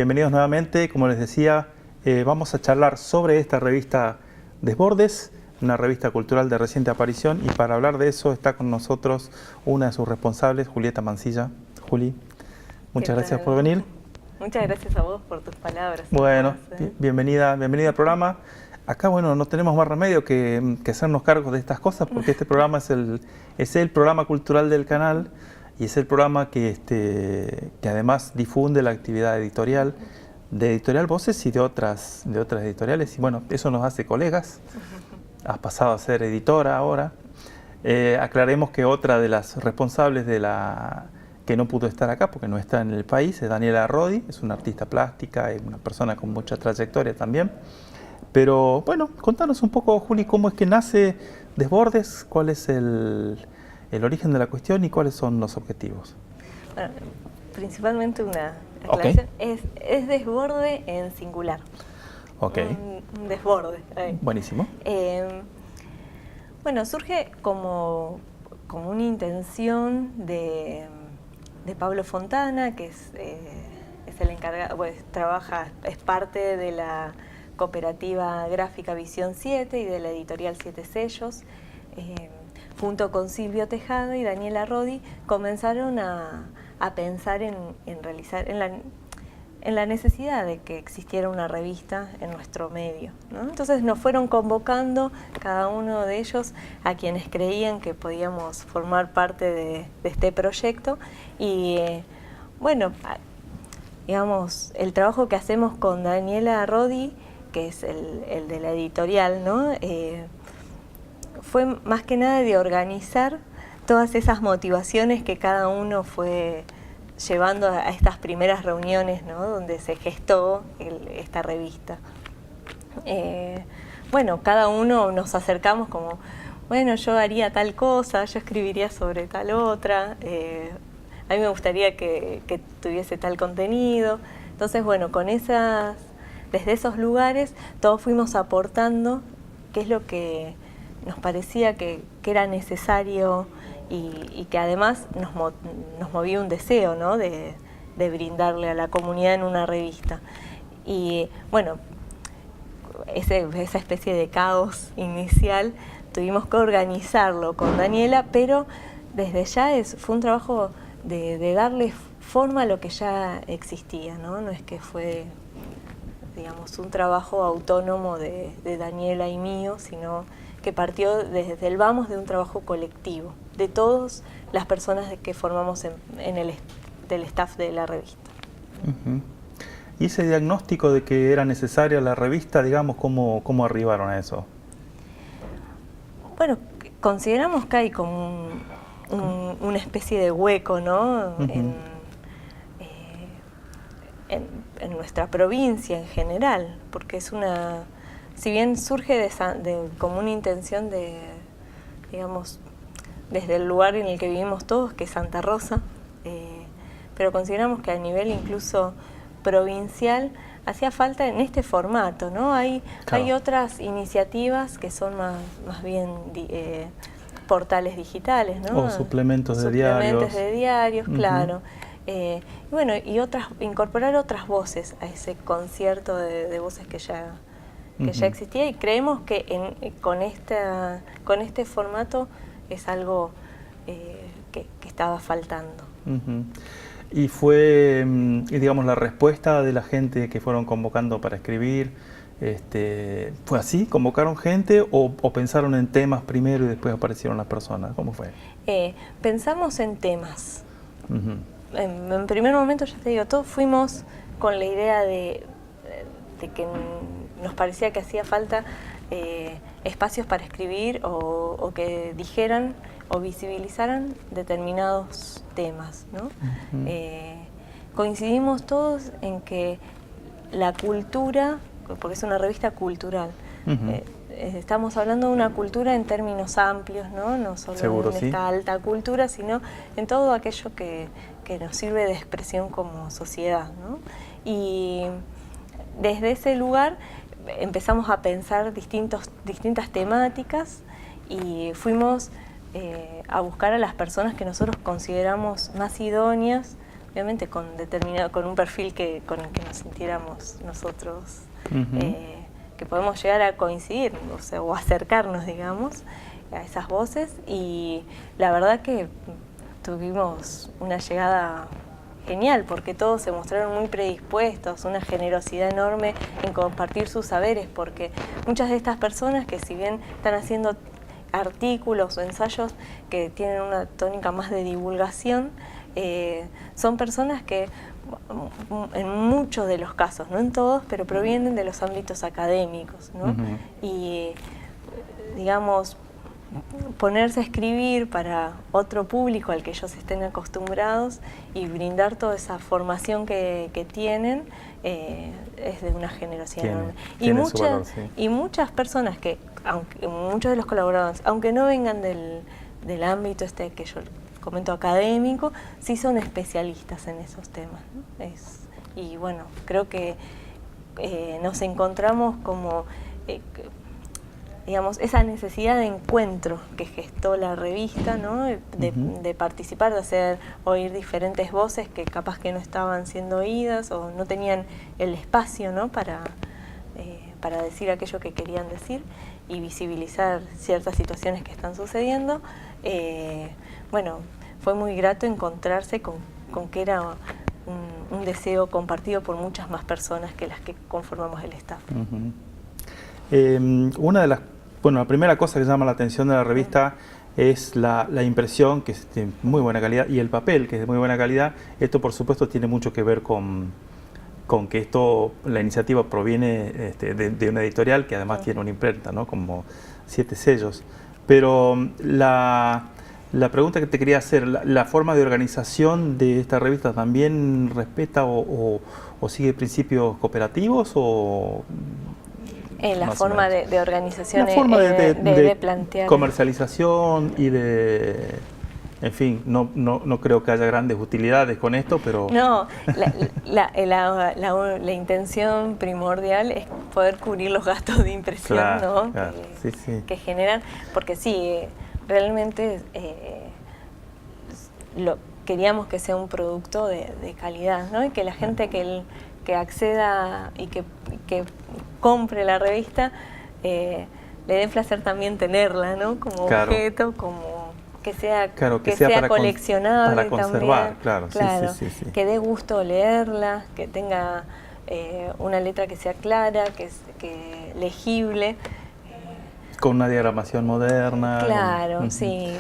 bienvenidos nuevamente. Como les decía, vamos a charlar sobre esta revista Desbordes, una revista cultural de reciente aparición, y para hablar de eso está con nosotros una de sus responsables, Julieta Mancilla. Juli, muchas gracias por venir. Muchas gracias a vos por tus palabras. Bueno, bienvenida al programa. Acá, bueno, no tenemos más remedio que hacernos cargo de estas cosas, porque este programa es el programa cultural del canal y es el programa que además difunde la actividad editorial de Editorial Voces y de otras editoriales. Y bueno, eso nos hace colegas. Has pasado a ser editora ahora. Aclaremos que otra de las responsables que no pudo estar acá porque no está en el país es Daniela Rodi, es una artista plástica, es una persona con mucha trayectoria también. Pero bueno, contanos un poco, Juli, cómo es que nace Desbordes, cuál es el origen de la cuestión y cuáles son los objetivos. Bueno, principalmente una aclaración, es desborde en singular. Ok. Un desborde. Buenísimo. Bueno, surge como una intención de Pablo Fontana, que es el encargado, pues es parte de la cooperativa gráfica Visión 7 y de la editorial 7 Sellos. Junto con Silvio Tejada y Daniela Rodi comenzaron a pensar en la necesidad de que existiera una revista en nuestro medio, ¿no? Entonces nos fueron convocando cada uno de ellos a quienes creían que podíamos formar parte de este proyecto y bueno, digamos, el trabajo que hacemos con Daniela Rodi, que es el de la editorial, ¿no? Fue más que nada de organizar todas esas motivaciones que cada uno fue llevando a estas primeras reuniones, ¿no? Donde se gestó esta revista. Bueno, cada uno nos acercamos como, bueno, yo haría tal cosa, yo escribiría sobre tal otra, a mí me gustaría que tuviese tal contenido. Entonces, bueno, desde esos lugares todos fuimos aportando qué es lo que nos parecía que era necesario y que además nos movía un deseo, ¿no? de brindarle a la comunidad en una revista. Y bueno, esa especie de caos inicial tuvimos que organizarlo con Daniela, pero desde ya fue un trabajo de darle forma a lo que ya existía, ¿no? No es que fue, digamos, un trabajo autónomo de Daniela y mío, sino que partió desde el vamos de un trabajo colectivo, de todas las personas que formamos del staff de la revista. ¿Y ese diagnóstico de que era necesaria la revista, digamos, cómo arribaron a eso? Bueno, consideramos que hay como una especie de hueco, ¿no? En nuestra provincia en general, porque si bien surge como una intención digamos, desde el lugar en el que vivimos todos, que es Santa Rosa, pero consideramos que a nivel incluso provincial hacía falta en este formato, ¿no? Hay otras iniciativas que son más bien portales digitales, ¿no? O suplementos de diarios. Claro. Y bueno, incorporar otras voces a ese concierto de voces que ya existía, y creemos que con este formato es algo que estaba faltando. Y fue, digamos, la respuesta de la gente que fueron convocando para escribir, ¿fue así? ¿Convocaron gente o pensaron en temas primero y después aparecieron las personas? ¿Cómo fue? Pensamos en temas. En primer momento, ya te digo, todos fuimos con la idea de que nos parecía que hacía falta espacios para escribir o que dijeran o visibilizaran determinados temas, ¿no? Coincidimos todos en que la cultura, porque es una revista cultural, estamos hablando de una cultura en términos amplios, ¿no? No solo en esta alta cultura, sino en todo aquello que nos sirve de expresión como sociedad, ¿no? Y desde ese lugar empezamos a pensar distintas temáticas y fuimos a buscar a las personas que nosotros consideramos más idóneas obviamente con un perfil con el que nos sintiéramos nosotros, que podemos llegar a coincidir, o acercarnos, digamos, a esas voces. Y la verdad que tuvimos una llegada genial, porque todos se mostraron muy predispuestos, una generosidad enorme en compartir sus saberes, porque muchas de estas personas que, si bien están haciendo artículos o ensayos que tienen una tónica más de divulgación, son personas que en muchos de los casos, no en todos, pero provienen de los ámbitos académicos, ¿no? Y digamos, ponerse a escribir para otro público al que ellos estén acostumbrados y brindar toda esa formación que tienen, es de una generosidad enorme. Y muchas personas que, muchos de los colaboradores, aunque no vengan del ámbito que yo comento académico, sí son especialistas en esos temas, ¿no? Y bueno, creo que nos encontramos como digamos, esa necesidad de encuentro que gestó la revista, ¿no? De participar, de oír diferentes voces que capaz que no estaban siendo oídas o no tenían el espacio, ¿no? para decir aquello que querían decir y visibilizar ciertas situaciones que están sucediendo. Bueno, fue muy grato encontrarse con que era un deseo compartido por muchas más personas que las que conformamos el staff. Una de la primera cosa que llama la atención de la revista es la impresión, que es de muy buena calidad, y el papel, que es de muy buena calidad. Esto, por supuesto, tiene mucho que ver con que la iniciativa proviene de una editorial que además tiene una imprenta, ¿no? Como 7 sellos. Pero la pregunta que te quería hacer, ¿la forma de organización de esta revista también respeta o sigue principios cooperativos o...? La forma de organización, la forma de plantear. Comercialización y de... En fin, no creo que haya grandes utilidades con esto, pero... No, la intención primordial es poder cubrir los gastos de impresión, claro, ¿no? Claro, que generan, porque sí, realmente queríamos que sea un producto de calidad, ¿no? Y que la gente que acceda y que compre la revista le dé placer también tenerla, ¿no? Como objeto, como que sea coleccionable, para conservar, también. Claro. Sí. Que dé gusto leerla, que tenga una letra que sea clara, que legible. Con una diagramación moderna. Claro, sí,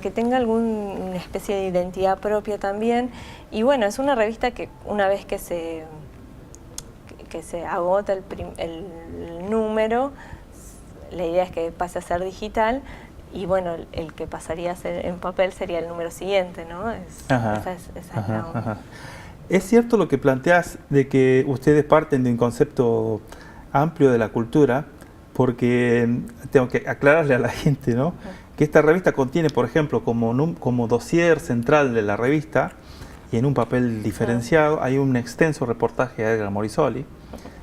que tenga alguna especie de identidad propia también. Y bueno, es una revista que una vez que se agota el número, la idea es que pase a ser digital, y bueno, el que pasaría a ser en papel sería el número siguiente, ¿no? Esa es la onda. ¿Es cierto lo que planteas de que ustedes parten de un concepto amplio de la cultura? Porque tengo que aclararle a la gente, ¿no? Que esta revista contiene, por ejemplo, como dossier central de la revista, y en un papel diferenciado, hay un extenso reportaje de Edgar Morisoli,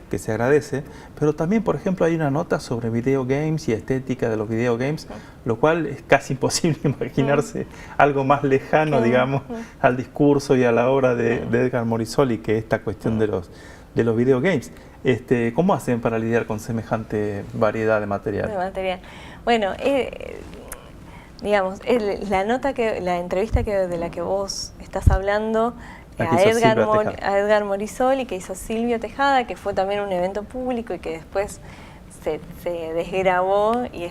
que se agradece, pero también, por ejemplo, hay una nota sobre videogames y estética de los videogames, lo cual es casi imposible imaginarse algo más lejano, digamos, al discurso y a la obra de Edgar Morisoli, que esta cuestión de los videogames. ¿Cómo hacen para lidiar con semejante variedad de material? Bueno, digamos, la entrevista de la que vos estás hablando a Edgar Morisoli, que hizo Silvio Tejada, que fue también un evento público y que después se desgrabó, y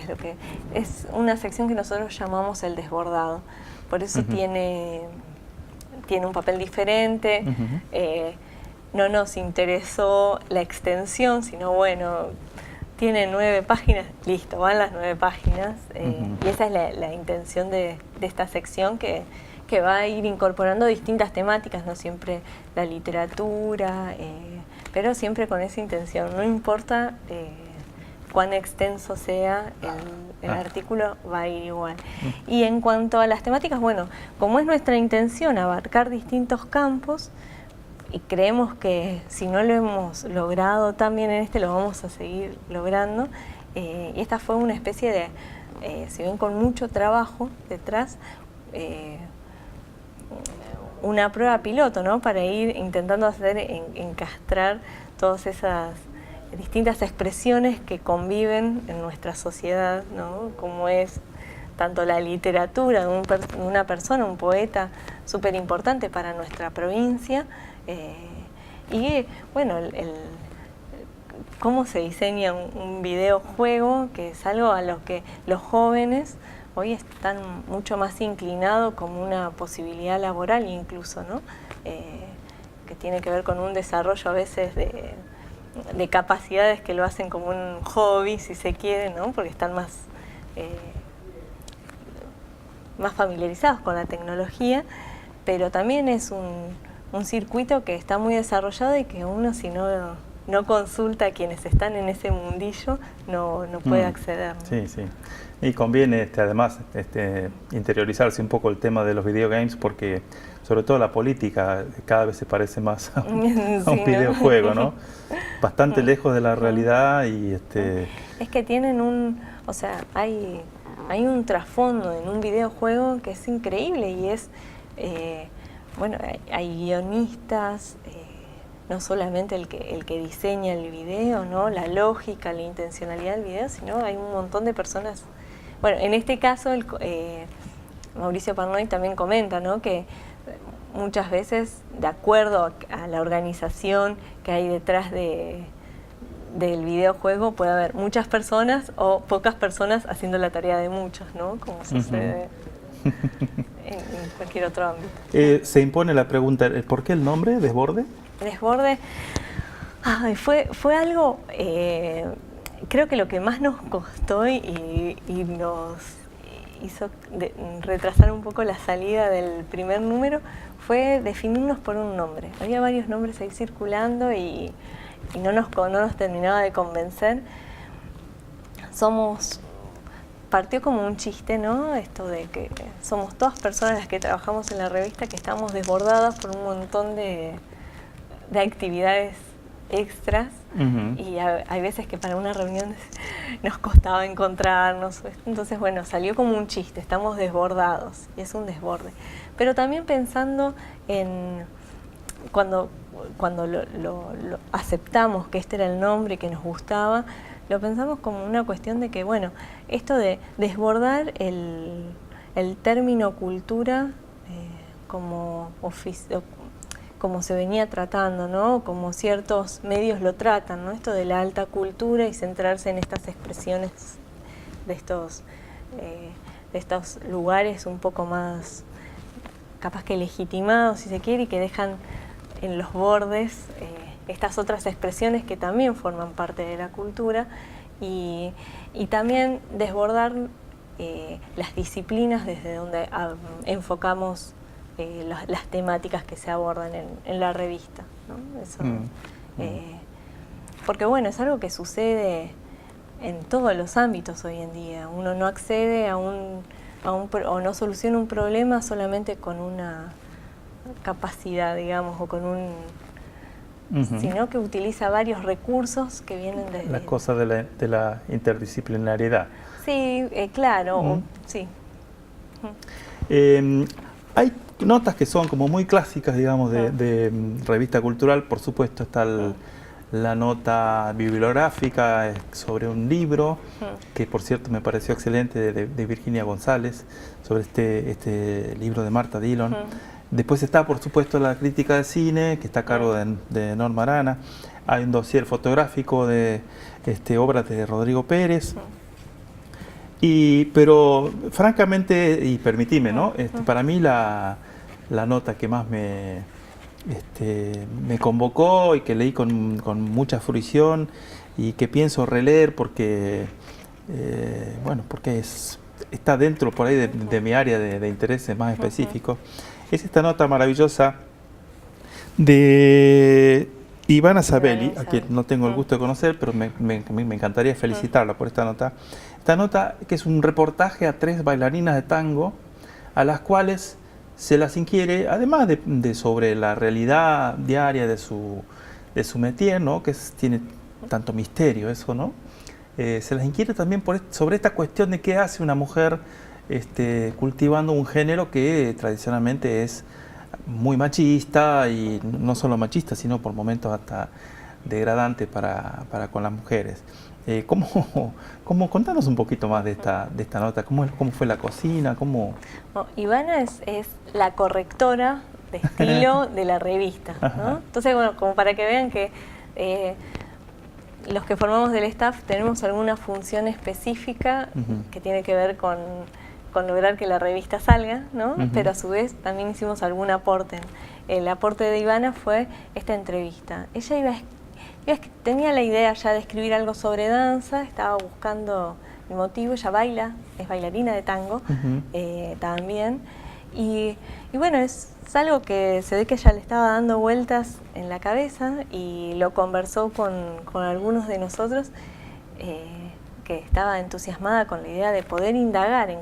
es una sección que nosotros llamamos el desbordado. Por eso tiene un papel diferente. No nos interesó la extensión, sino bueno, tiene 9 páginas, listo, van las 9 páginas. Y esa es la intención de esta sección, que va a ir incorporando distintas temáticas, no siempre la literatura, pero siempre con esa intención. No importa cuán extenso sea el artículo, va a ir igual. Y en cuanto a las temáticas, bueno, como es nuestra intención abarcar distintos campos, y creemos que si no lo hemos logrado también en lo vamos a seguir logrando, y esta fue una especie de, si bien con mucho trabajo detrás, una prueba piloto, ¿no? Para ir intentando encastrar todas esas distintas expresiones que conviven en nuestra sociedad, ¿no? Como es tanto la literatura de una persona, un poeta súper importante para nuestra provincia, y bueno, cómo se diseña un videojuego, que es algo a lo que los jóvenes hoy están mucho más inclinados como una posibilidad laboral incluso, ¿no? Que tiene que ver con un desarrollo a veces de capacidades que lo hacen como un hobby, si se quiere, ¿no? Porque están más familiarizados con la tecnología, pero también es un circuito que está muy desarrollado y que uno, si no consulta a quienes están en ese mundillo, no puede acceder, ¿no? Sí, sí. Y conviene además interiorizarse un poco el tema de los videogames, porque sobre todo la política cada vez se parece más a un videojuego, ¿no? Bastante lejos de la realidad y Es que tienen o sea, hay un trasfondo en un videojuego que es increíble y es, bueno, hay guionistas, no solamente el que diseña el video, ¿no? La lógica, la intencionalidad del video, sino hay un montón de personas. Bueno, en este caso Mauricio Parnoy también comenta, ¿no? Que muchas veces, de acuerdo a la organización que hay detrás del videojuego, puede haber muchas personas o pocas personas haciendo la tarea de muchos, ¿no? Como sucede en cualquier otro ámbito. Se impone la pregunta, ¿por qué el nombre, Desborde? Desborde, fue algo, creo que lo que más nos costó y nos hizo retrasar un poco la salida del primer número fue definirnos por un nombre. Había varios nombres ahí circulando y no nos terminaba de convencer. Partió como un chiste, ¿no? Esto de que somos todas personas las que trabajamos en la revista que estamos desbordadas por un montón de actividades extras, y hay veces que para una reunión nos costaba encontrarnos. Entonces, bueno, salió como un chiste, estamos desbordados, y es un desborde. Pero también pensando en cuando lo aceptamos que este era el nombre y que nos gustaba, lo pensamos como una cuestión de que, bueno, esto de desbordar el término cultura como se venía tratando, ¿no? Como ciertos medios lo tratan, ¿no? Esto de la alta cultura y centrarse en estas expresiones de estos lugares un poco más capaz que legitimados, si se quiere, y que dejan en los bordes estas otras expresiones que también forman parte de la cultura, y también desbordar las disciplinas desde donde enfocamos las temáticas que se abordan en la revista, ¿no? Eso, porque bueno, es algo que sucede en todos los ámbitos hoy en día. Uno no accede o no soluciona un problema solamente con una capacidad, digamos, o con sino que utiliza varios recursos que vienen de... La cosa de la interdisciplinariedad. Sí, claro, sí. Hay notas que son como muy clásicas, digamos, de revista cultural. Por supuesto está la nota bibliográfica sobre un libro, que por cierto me pareció excelente, de Virginia González, sobre este libro de Marta Dillon. Después está, por supuesto, la crítica de cine, que está a cargo de Norma Arana. Hay un dossier fotográfico de obras de Rodrigo Pérez. Pero francamente, y permitime, ¿no? Para mí la nota que más me convocó y que leí con mucha fruición y que pienso releer porque, bueno, porque está dentro por ahí de mi área de intereses más específicos, es esta nota maravillosa de Ivana Sabelli, a quien no tengo el gusto de conocer, pero me encantaría felicitarla por esta nota. Esta nota que es un reportaje a 3 bailarinas de tango, a las cuales se las inquiere, además de sobre la realidad diaria de su métier, ¿no? Que tiene tanto misterio eso, ¿no? Se las inquiere también sobre esta cuestión de qué hace una mujer cultivando un género que tradicionalmente es muy machista, y no solo machista, sino por momentos hasta degradante para con las mujeres. Contanos un poquito más de esta nota? ¿Cómo fue la cocina? Bueno, Ivana es la correctora de estilo de la revista, ¿no? Entonces, bueno, como para que vean que los que formamos del staff tenemos alguna función específica que tiene que ver con lograr que la revista salga, ¿no? Pero a su vez también hicimos algún aporte. El aporte de Ivana fue esta entrevista. Ella tenía la idea ya de escribir algo sobre danza, estaba buscando el motivo. Ella baila, es bailarina de tango también. Y bueno, es algo que se ve que ella le estaba dando vueltas en la cabeza, y lo conversó con algunos de nosotros, que estaba entusiasmada con la idea de poder indagar en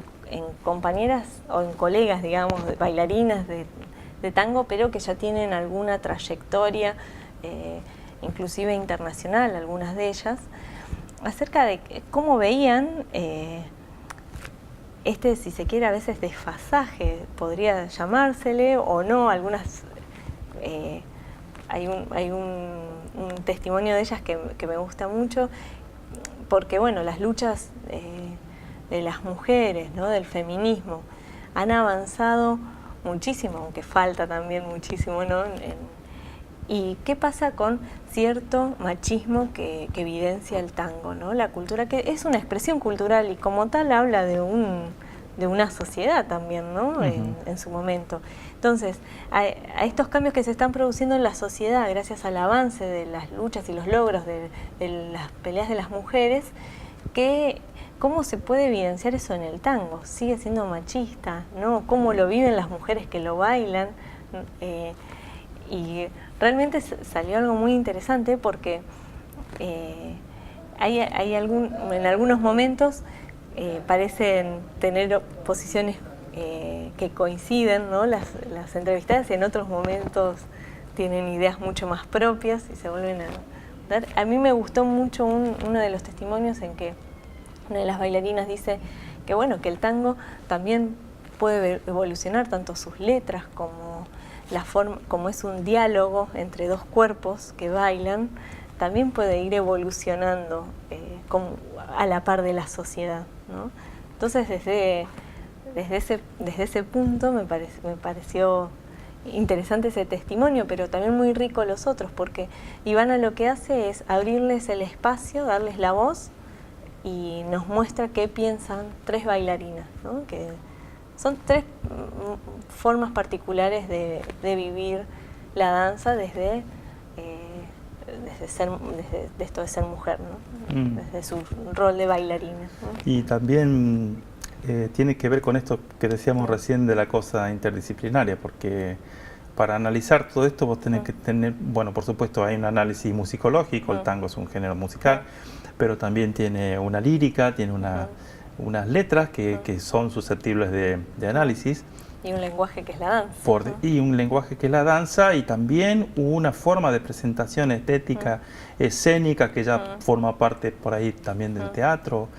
compañeras o en colegas, digamos, de bailarinas de tango, pero que ya tienen alguna trayectoria, inclusive internacional, algunas de ellas, acerca de cómo veían si se quiere, a veces desfasaje, podría llamársele o no. Algunas, hay un testimonio de ellas que me gusta mucho, porque bueno, las luchas de las mujeres, ¿no?, del feminismo, han avanzado muchísimo, aunque falta también muchísimo, ¿no? ¿Y qué pasa con cierto machismo que evidencia el tango, ¿no? La cultura, que es una expresión cultural y como tal habla de una sociedad también, ¿no? En su momento. Entonces, a estos cambios que se están produciendo en la sociedad gracias al avance de las luchas y los logros de las peleas de las mujeres, ¿cómo se puede evidenciar eso en el tango? ¿Sigue siendo machista, no? ¿Cómo lo viven las mujeres que lo bailan? Y realmente salió algo muy interesante, porque en algunos momentos parecen tener posiciones que coinciden, ¿no?, las entrevistadas, y en otros momentos tienen ideas mucho más propias y se vuelven a dar. A mí me gustó mucho uno de los testimonios en que una de las bailarinas dice que bueno, que el tango también puede evolucionar, tanto sus letras como la forma, como es un diálogo entre dos cuerpos que bailan, también puede ir evolucionando a la par de la sociedad, ¿no? Entonces desde ese punto me pareció interesante ese testimonio, pero también muy rico los otros, porque Ivana lo que hace es abrirles el espacio, darles la voz, y nos muestra qué piensan tres bailarinas, ¿no? Que son tres formas particulares de vivir la danza desde esto de ser mujer, ¿no? Desde su rol de bailarina, ¿no? Y también tiene que ver con esto que decíamos recién de la cosa interdisciplinaria, porque para analizar todo esto vos tenés que tener, bueno, por supuesto hay un análisis musicológico, el tango es un género musical, pero también tiene una lírica, tiene unas letras que son susceptibles de análisis. Y un lenguaje que es la danza. Y un lenguaje que es la danza, y también una forma de presentación estética, escénica, que ya forma parte por ahí también del teatro,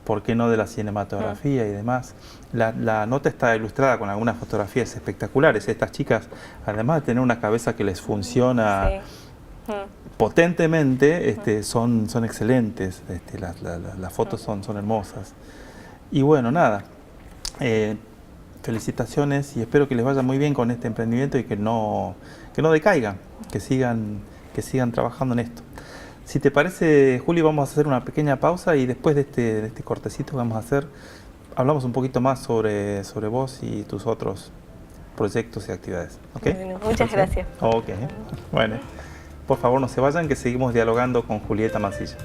¿por qué no de la cinematografía y demás? La nota está ilustrada con algunas fotografías espectaculares. Estas chicas, además de tener una cabeza que les funciona potentemente, son excelentes. Las fotos son hermosas. Y bueno, nada, felicitaciones, y espero que les vaya muy bien con este emprendimiento y que no decaigan, que sigan trabajando en esto. Si te parece, Juli, vamos a hacer una pequeña pausa, y después de este cortecito que vamos a hacer, hablamos un poquito más sobre vos y tus otros proyectos y actividades. ¿Okay? Bueno, muchas gracias. Ok, bueno, por favor no se vayan, que seguimos dialogando con Julieta Mancilla.